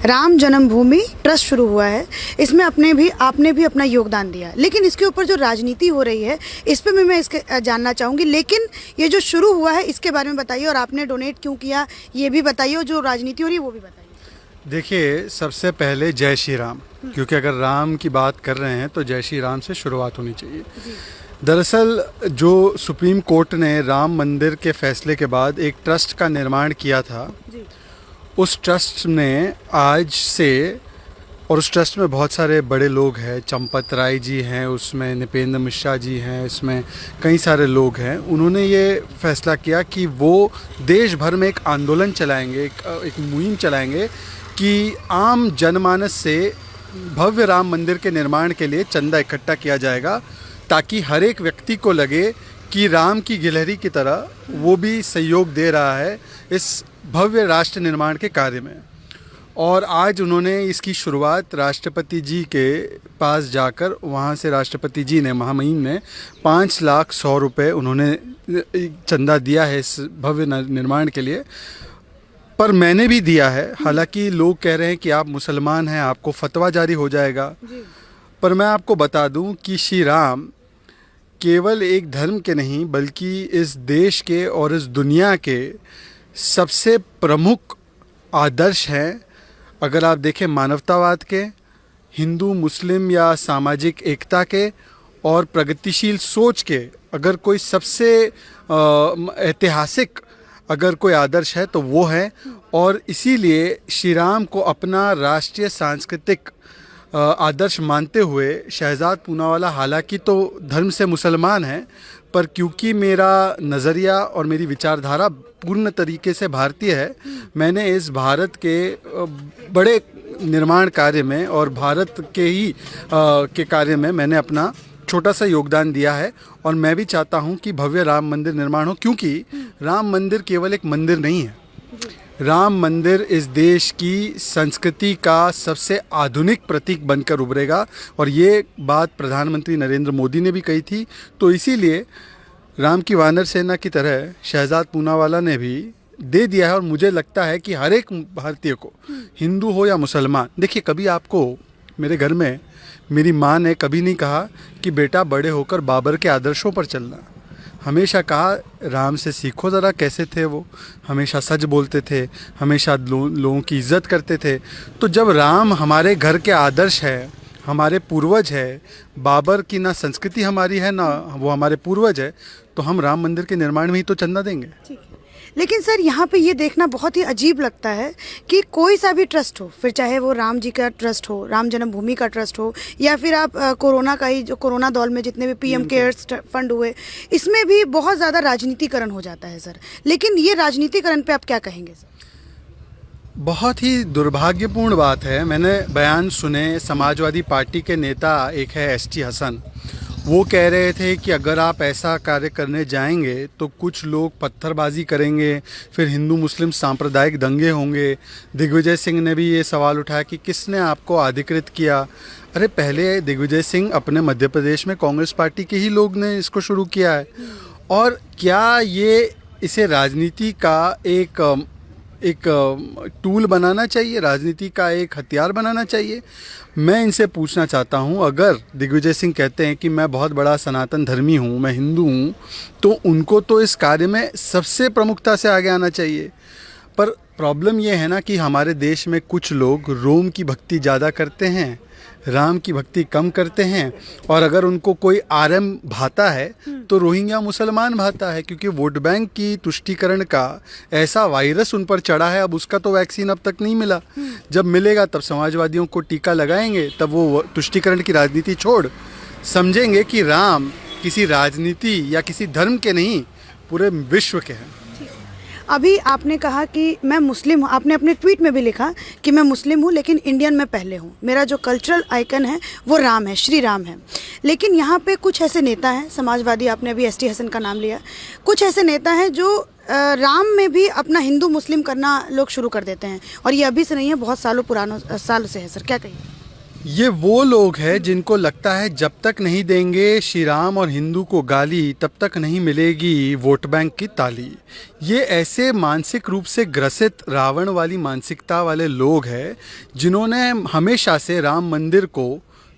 राम जन्मभूमि trust शुरू हुआ है, इसमें आपने भी अपना योगदान दिया, लेकिन इसके ऊपर जो राजनीति हो रही है इस पे भी मैं इसके जानना चाहूँगी। लेकिन ये जो शुरू हुआ है इसके बारे में बताइए, और आपने डोनेट क्यों किया ये भी बताइए, और जो राजनीति हो रही है वो भी बताइए। देखिए, सबसे पहले जय श्री राम, क्योंकि अगर राम की बात कर रहे हैं तो जय श्री राम से शुरुआत होनी चाहिए। दरअसल जो सुप्रीम कोर्ट ने राम मंदिर के फैसले के बाद एक ट्रस्ट का निर्माण किया था, उस ट्रस्ट ने आज से, और उस ट्रस्ट में बहुत सारे बड़े लोग हैं, चंपत राय जी हैं, उसमें नृपेंद्र मिश्रा जी हैं, इसमें कई सारे लोग हैं। उन्होंने ये फैसला किया कि वो देश भर में एक आंदोलन चलाएंगे, एक मुहिम चलाएंगे कि आम जनमानस से भव्य राम मंदिर के निर्माण के लिए चंदा इकट्ठा किया जाएगा, ताकि हर एक व्यक्ति को लगे कि राम की गिलहरी की तरह वो भी सहयोग दे रहा है इस भव्य राष्ट्र निर्माण के कार्य में। और आज उन्होंने इसकी शुरुआत राष्ट्रपति जी के पास जाकर, वहाँ से राष्ट्रपति जी ने, महामहिम ने 5,100,000 रुपये उन्होंने चंदा दिया है इस भव्य निर्माण के लिए। पर मैंने भी दिया है, हालांकि लोग कह रहे हैं कि आप मुसलमान हैं, आपको फतवा जारी हो जाएगा। पर मैं आपको बता दूं कि श्री राम केवल एक धर्म के नहीं, बल्कि इस देश के और इस दुनिया के सबसे प्रमुख आदर्श हैं। अगर आप देखें मानवतावाद के, हिंदू मुस्लिम या सामाजिक एकता के और प्रगतिशील सोच के, अगर कोई सबसे ऐतिहासिक अगर कोई आदर्श है तो वो है। और इसीलिए श्री राम को अपना राष्ट्रीय सांस्कृतिक आदर्श मानते हुए शहजाद पूनावाला हालांकि तो धर्म से मुसलमान हैं, पर क्योंकि मेरा नज़रिया और मेरी विचारधारा पूर्ण तरीके से भारतीय है, मैंने इस भारत के बड़े निर्माण कार्य में और भारत के ही के कार्य में मैंने अपना छोटा सा योगदान दिया है। और मैं भी चाहता हूं कि भव्य राम मंदिर निर्माण हो, क्योंकि राम मंदिर केवल एक मंदिर नहीं है। राम मंदिर इस देश की संस्कृति का सबसे आधुनिक प्रतीक बनकर उभरेगा, और ये बात प्रधानमंत्री नरेंद्र मोदी ने भी कही थी। तो इसीलिए राम की वानर सेना की तरह शहजाद पूनावाला ने भी दे दिया है। और मुझे लगता है कि हर एक भारतीय को, हिंदू हो या मुसलमान, देखिए, कभी आपको, मेरे घर में मेरी माँ ने कभी नहीं कहा कि बेटा बड़े होकर बाबर के आदर्शों पर चलना। हमेशा कहा राम से सीखो ज़रा कैसे थे वो, हमेशा सच बोलते थे, हमेशा लोगों की इज्जत करते थे। तो जब राम हमारे घर के आदर्श है, हमारे पूर्वज है, बाबर की ना संस्कृति हमारी है ना वो हमारे पूर्वज है, तो हम राम मंदिर के निर्माण में ही तो चंदा देंगे। लेकिन सर, यहाँ पे ये देखना बहुत ही अजीब लगता है कि कोई सा भी ट्रस्ट हो, फिर चाहे वो राम जी का ट्रस्ट हो, राम जन्मभूमि का ट्रस्ट हो, या फिर आप कोरोना का ही, जो कोरोना दौर में जितने भी पीएम केयर्स फंड हुए, इसमें भी बहुत ज़्यादा राजनीतिकरण हो जाता है सर। लेकिन ये राजनीतिकरण पे आप क्या कहेंगे सर? बहुत ही दुर्भाग्यपूर्ण बात है। मैंने बयान सुने, समाजवादी पार्टी के नेता एक है ST हसन, वो कह रहे थे कि अगर आप ऐसा कार्य करने जाएंगे तो कुछ लोग पत्थरबाजी करेंगे, फिर हिंदू मुस्लिम सांप्रदायिक दंगे होंगे। दिग्विजय सिंह ने भी ये सवाल उठाया कि किसने आपको अधिकृत किया। अरे, पहले दिग्विजय सिंह अपने मध्य प्रदेश में कांग्रेस पार्टी के ही लोग ने इसको शुरू किया है। और क्या ये इसे राजनीति का एक टूल बनाना चाहिए, राजनीति का एक हथियार बनाना चाहिए? मैं इनसे पूछना चाहता हूं, अगर दिग्विजय सिंह कहते हैं कि मैं बहुत बड़ा सनातन धर्मी हूं, मैं हिंदू हूं, तो उनको तो इस कार्य में सबसे प्रमुखता से आगे आना चाहिए। पर प्रॉब्लम ये है ना कि हमारे देश में कुछ लोग रोम की भक्ति ज़्यादा करते हैं, राम की भक्ति कम करते हैं। और अगर उनको कोई RM भाता है तो रोहिंग्या मुसलमान भाता है, क्योंकि वोट बैंक की तुष्टीकरण का ऐसा वायरस उन पर चढ़ा है। अब उसका तो वैक्सीन अब तक नहीं मिला, जब मिलेगा तब समाजवादियों को टीका लगाएंगे, तब वो तुष्टीकरण की राजनीति छोड़ समझेंगे कि राम किसी राजनीति या किसी धर्म के नहीं, पूरे विश्व के हैं। अभी आपने कहा कि मैं मुस्लिम हूँ, आपने अपने ट्वीट में भी लिखा कि मैं मुस्लिम हूँ लेकिन इंडियन में पहले हूँ, मेरा जो कल्चरल आइकन है वो राम है, श्री राम है। लेकिन यहाँ पे कुछ ऐसे नेता हैं, समाजवादी, आपने अभी ST हसन का नाम लिया, कुछ ऐसे नेता हैं जो राम में भी अपना हिंदू मुस्लिम करना लोग शुरू कर देते हैं, और ये अभी से नहीं है, बहुत सालों से है सर, क्या कहिए? ये वो लोग हैं जिनको लगता है जब तक नहीं देंगे श्री राम और हिंदू को गाली तब तक नहीं मिलेगी वोट बैंक की ताली। ये ऐसे मानसिक रूप से ग्रसित रावण वाली मानसिकता वाले लोग हैं जिन्होंने हमेशा से राम मंदिर को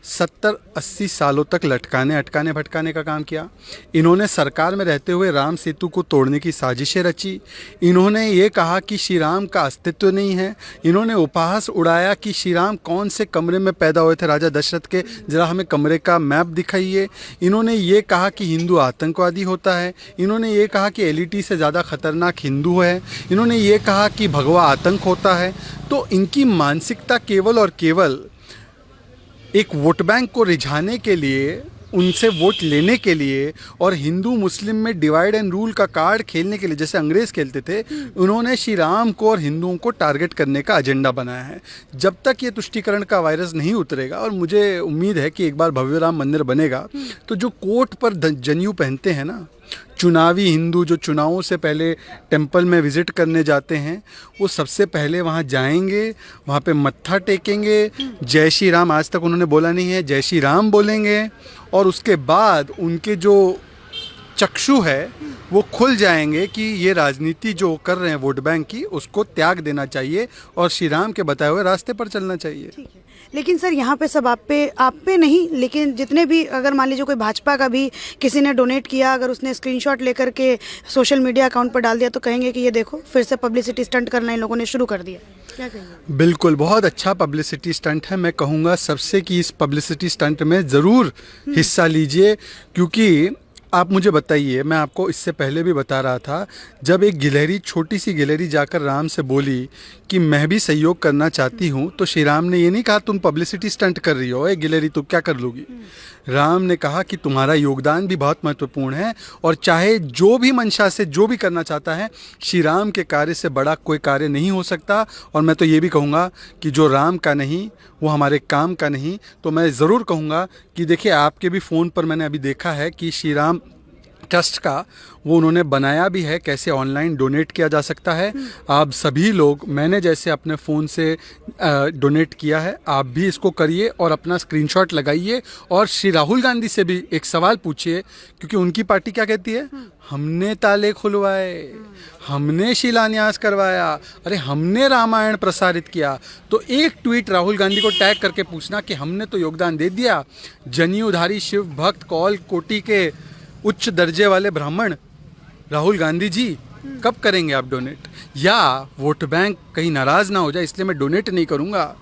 70-80 सालों तक लटकाने अटकाने भटकाने का काम किया। इन्होंने सरकार में रहते हुए राम सेतु को तोड़ने की साजिशें रची। इन्होंने ये कहा कि श्री राम का अस्तित्व नहीं है। इन्होंने उपहास उड़ाया कि श्री राम कौन से कमरे में पैदा हुए थे राजा दशरथ के, ज़रा हमें कमरे का मैप दिखाइए। इन्होंने ये कहा कि हिंदू आतंकवादी होता है। इन्होंने ये कहा कि एलईटी से ज़्यादा खतरनाक हिंदू है। इन्होंने ये कहा कि भगवा आतंक होता है। तो इनकी मानसिकता केवल और केवल एक वोट बैंक को रिझाने के लिए, उनसे वोट लेने के लिए और हिंदू मुस्लिम में डिवाइड एंड रूल का कार्ड खेलने के लिए, जैसे अंग्रेज़ खेलते थे, उन्होंने श्री राम को और हिंदुओं को टारगेट करने का एजेंडा बनाया है। जब तक ये तुष्टीकरण का वायरस नहीं उतरेगा, और मुझे उम्मीद है कि एक बार भव्य राम मंदिर बनेगा, तो जो कोट पर जनेऊ पहनते हैं ना, चुनावी हिंदू जो चुनावों से पहले टेंपल में विज़िट करने जाते हैं, वो सबसे पहले वहाँ जाएंगे, वहाँ पे मत्था टेकेंगे, जय श्री राम, आज तक उन्होंने बोला नहीं है, जय श्री राम बोलेंगे, और उसके बाद उनके जो चक्षु है वो खुल जाएंगे कि ये राजनीति जो कर रहे हैं वोट बैंक की, उसको त्याग देना चाहिए और श्री राम के बताए हुए रास्ते पर चलना चाहिए। ठीक है, लेकिन सर यहाँ पे सब आप पे नहीं, लेकिन जितने भी, अगर मान लीजिए कोई भाजपा का भी किसी ने डोनेट किया, अगर उसने स्क्रीनशॉट लेकर के सोशल मीडिया अकाउंट पर डाल दिया तो कहेंगे कि ये देखो फिर से पब्लिसिटी स्टंट करना इन लोगों ने शुरू कर दिया। क्या कहेंगे? बिल्कुल, बहुत अच्छा पब्लिसिटी स्टंट है। मैं कहूँगा सबसे कि इस पब्लिसिटी स्टंट में ज़रूर हिस्सा लीजिए, क्योंकि आप मुझे बताइए, मैं आपको इससे पहले भी बता रहा था, जब एक गिलहरी, छोटी सी गिलहरी जाकर राम से बोली कि मैं भी सहयोग करना चाहती हूँ, तो श्री राम ने ये नहीं कहा तुम पब्लिसिटी स्टंट कर रही हो, ए गिलहरी तुम क्या कर लोगी। राम ने कहा कि तुम्हारा योगदान भी बहुत महत्वपूर्ण है, और चाहे जो भी मंशा से जो भी करना चाहता है, श्री राम के कार्य से बड़ा कोई कार्य नहीं हो सकता। और मैं तो ये भी कहूँगा कि जो राम का नहीं वो हमारे काम का नहीं। तो मैं ज़रूर कहूँगा कि देखिए, आपके भी फ़ोन पर मैंने अभी देखा है कि श्री राम ट्रस्ट का वो उन्होंने बनाया भी है, कैसे ऑनलाइन डोनेट किया जा सकता है। आप सभी लोग, मैंने जैसे अपने फ़ोन से डोनेट किया है, आप भी इसको करिए और अपना स्क्रीनशॉट लगाइए, और श्री राहुल गांधी से भी एक सवाल पूछिए, क्योंकि उनकी पार्टी क्या कहती है, हमने ताले खुलवाए, हमने शिलान्यास करवाया, अरे हमने रामायण प्रसारित किया। तो एक ट्वीट राहुल गांधी को टैग करके पूछना कि हमने तो योगदान दे दिया। जनेऊधारी शिव भक्त कौल कोटि के उच्च दर्जे वाले ब्राह्मण राहुल गांधी जी, कब करेंगे आप डोनेट? या वोट बैंक कहीं नाराज़ ना हो जाए इसलिए मैं डोनेट नहीं करूंगा,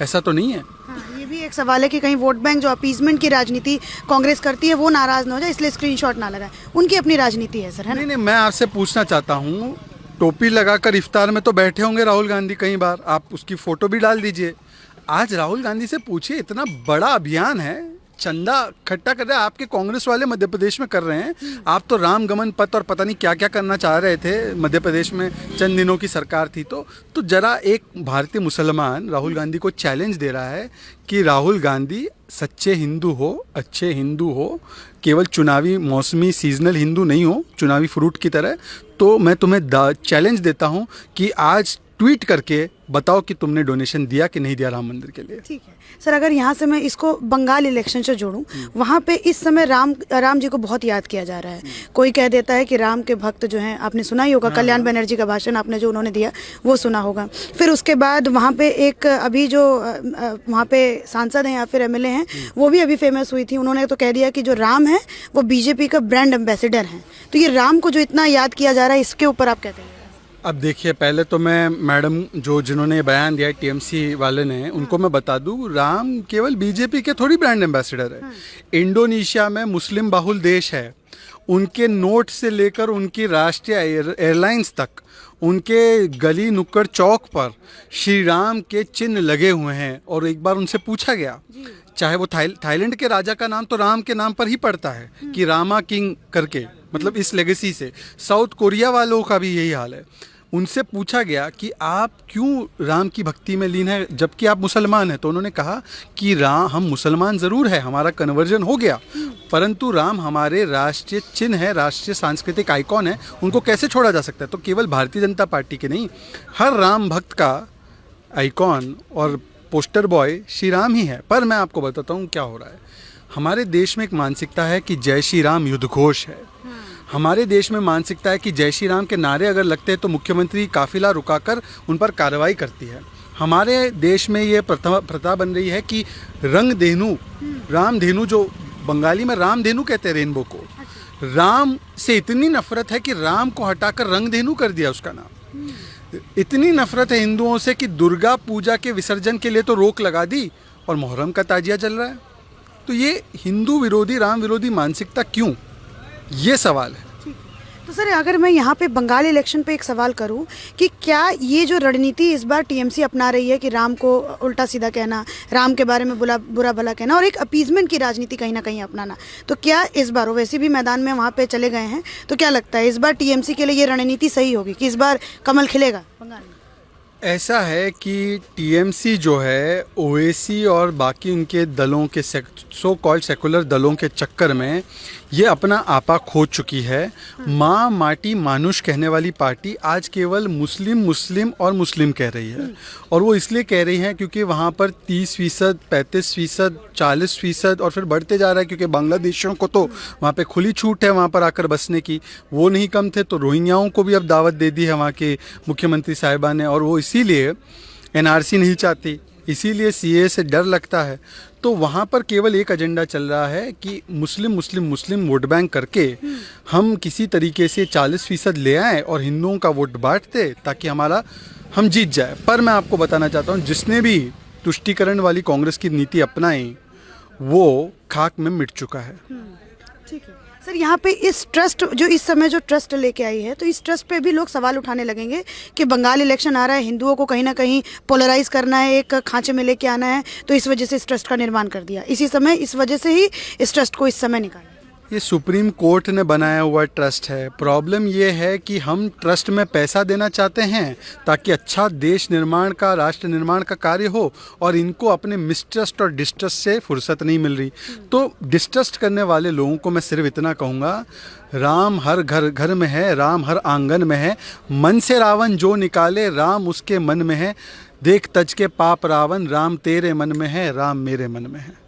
ऐसा तो नहीं है। हाँ, ये भी एक सवाल है कि कहीं वोट बैंक जो अपीजमेंट की राजनीति कांग्रेस करती है वो नाराज़ ना हो जाए, इसलिए स्क्रीनशॉट ना लगाए। उनकी अपनी राजनीति है सर, है ना? नहीं, मैं आपसे पूछना चाहता हूँ, टोपी लगाकर इफ्तार में तो बैठे होंगे राहुल गांधी कई बार, आप उसकी फ़ोटो भी डाल दीजिए। आज राहुल गांधी से पूछिए, इतना बड़ा अभियान है, चंदा इकट्ठा कर रहे हैं, आपके कांग्रेस वाले मध्य प्रदेश में कर रहे हैं। आप तो राम गमन पथ और पता नहीं क्या क्या करना चाह रहे थे मध्य प्रदेश में, चंद दिनों की सरकार थी। तो जरा एक भारतीय मुसलमान राहुल गांधी को चैलेंज दे रहा है कि राहुल गांधी सच्चे हिंदू हो, अच्छे हिंदू हो, केवल चुनावी मौसमी सीजनल हिंदू नहीं हो, चुनावी फ्रूट की तरह। तो मैं तुम्हें चैलेंज देता हूँ कि आज ट्वीट करके बताओ कि तुमने डोनेशन दिया कि नहीं दिया राम मंदिर के लिए। ठीक है सर, अगर यहाँ से मैं इसको बंगाल इलेक्शन से जोड़ूं, वहाँ पे इस समय राम जी को बहुत याद किया जा रहा है। कोई कह देता है कि राम के भक्त जो हैं, आपने सुना ही होगा, कल्याण बनर्जी का भाषण आपने जो उन्होंने दिया वो सुना होगा। फिर उसके बाद वहाँ पे एक अभी जो वहाँ पे सांसद हैं या फिर एमएलए हैं, वो भी अभी फेमस हुई थी, उन्होंने तो कह दिया कि जो राम है वो बीजेपी का ब्रांड एम्बेसडर हैं। तो ये राम को जो इतना याद किया जा रहा है, इसके ऊपर आप कहते हैं? अब देखिए, पहले तो मैं मैडम जिन्होंने बयान दिया टीएमसी वाले ने, उनको मैं बता दूं, राम केवल बीजेपी के थोड़ी ब्रांड एम्बेसडर है। इंडोनेशिया में मुस्लिम बहुल देश है, उनके नोट से लेकर उनकी राष्ट्रीय एयरलाइंस तक, उनके गली नुक्कड़ चौक पर श्री राम के चिन्ह लगे हुए हैं। और एक बार उनसे पूछा गया, चाहे वो थाईलैंड के राजा का नाम तो राम के नाम पर ही पड़ता है कि रामा किंग करके, मतलब इस लेगेसी से। साउथ कोरिया वालों का भी यही हाल है। उनसे पूछा गया कि आप क्यों राम की भक्ति में लीन है जबकि आप मुसलमान हैं, तो उन्होंने कहा कि हम मुसलमान ज़रूर है, हमारा कन्वर्जन हो गया, परंतु राम हमारे राष्ट्रीय चिन्ह है, राष्ट्रीय सांस्कृतिक आइकॉन है, उनको कैसे छोड़ा जा सकता है। तो केवल भारतीय जनता पार्टी के नहीं, हर राम भक्त का आइकॉन और पोस्टर बॉय श्री राम ही है। पर मैं आपको बताता हूँ क्या हो रहा है। हमारे देश में एक मानसिकता है कि जय श्री राम युद्ध घोष है। हमारे देश में मानसिकता है कि जय श्री राम के नारे अगर लगते हैं तो मुख्यमंत्री काफिला रुकाकर उन पर कार्रवाई करती है। हमारे देश में ये प्रथा बन रही है कि रंगधेनु, रामधेनु, जो बंगाली में रामधेनु कहते हैं रेनबो को, राम से इतनी नफरत है कि राम को हटाकर रंगधेनु कर दिया उसका नाम। इतनी नफरत है हिंदुओं से कि दुर्गा पूजा के विसर्जन के लिए तो रोक लगा दी और मुहर्रम का ताजिया चल रहा है। तो ये हिंदू विरोधी, राम विरोधी मानसिकता क्यों, ये सवाल है। तो सर, अगर मैं यहाँ पे बंगाल इलेक्शन पे एक सवाल करूँ कि क्या ये जो रणनीति इस बार टीएमसी अपना रही है कि राम को उल्टा सीधा कहना, राम के बारे में बुरा भला कहना और एक अपीजमेंट की राजनीति कहीं ना कहीं अपनाना, तो क्या इस बार, वो वैसे भी मैदान में वहाँ पे चले गए हैं, तो क्या लगता है इस बार टीएमसी के लिए ये रणनीति सही होगी कि इस बार कमल खिलेगा बंगाल में? ऐसा है कि टीएमसी जो है ओवैसी और बाकी उनके दलों के सो कॉल्ड सेकुलर दलों के चक्कर में ये अपना आपा खो चुकी है। माँ माटी मानुष कहने वाली पार्टी आज केवल मुस्लिम मुस्लिम और मुस्लिम कह रही है। और वो इसलिए कह रही है क्योंकि वहाँ पर 30%, 35%, 40% और फिर बढ़ते जा रहा है, क्योंकि बांग्लादेशियों को तो वहाँ पे खुली छूट है वहाँ पर आकर बसने की। वो नहीं कम थे तो रोहिंग्याओं को भी अब दावत दे दी है वहाँ के मुख्यमंत्री साहिबा ने, और वो इसीलिए एनआरसी नहीं चाहती, इसीलिए सीए से डर लगता है। तो वहाँ पर केवल एक एजेंडा चल रहा है कि मुस्लिम मुस्लिम मुस्लिम वोट बैंक करके हम किसी तरीके से 40% ले आएँ और हिंदुओं का वोट बांट दे ताकि हम जीत जाए। पर मैं आपको बताना चाहता हूँ, जिसने भी तुष्टीकरण वाली कांग्रेस की नीति अपनाई वो खाक में मिट चुका है। ठीक है सर, यहाँ पे इस ट्रस्ट, जो इस समय जो ट्रस्ट लेके आई है, तो इस ट्रस्ट पे भी लोग सवाल उठाने लगेंगे कि बंगाल इलेक्शन आ रहा है, हिंदुओं को कहीं ना कहीं पोलराइज करना है, एक खांचे में लेके आना है, तो इस वजह से इस ट्रस्ट का निर्माण कर दिया। इसी समय इस वजह से ही इस ट्रस्ट को इस समय निकाला। ये सुप्रीम कोर्ट ने बनाया हुआ ट्रस्ट है। प्रॉब्लम ये है कि हम ट्रस्ट में पैसा देना चाहते हैं ताकि अच्छा देश निर्माण का, राष्ट्र निर्माण का कार्य हो, और इनको अपने मिसट्रस्ट और डिस्ट्रस्ट से फुर्सत नहीं मिल रही। तो डिस्ट्रस्ट करने वाले लोगों को मैं सिर्फ इतना कहूँगा, राम हर घर घर में है, राम हर आंगन में है, मन से रावण जो निकाले राम उसके मन में है, देख तज के पाप रावण, राम तेरे मन में है, राम मेरे मन में है।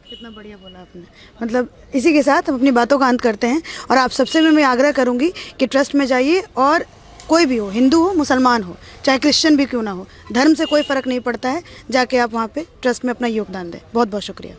कितना बढ़िया बोला आपने। मतलब इसी के साथ हम अपनी बातों का अंत करते हैं, और आप सबसे मैं आग्रह करूंगी कि ट्रस्ट में जाइए, और कोई भी हो, हिंदू हो, मुसलमान हो, चाहे क्रिश्चियन भी क्यों ना हो, धर्म से कोई फ़र्क नहीं पड़ता है, जाके आप वहाँ पे ट्रस्ट में अपना योगदान दें। बहुत बहुत शुक्रिया।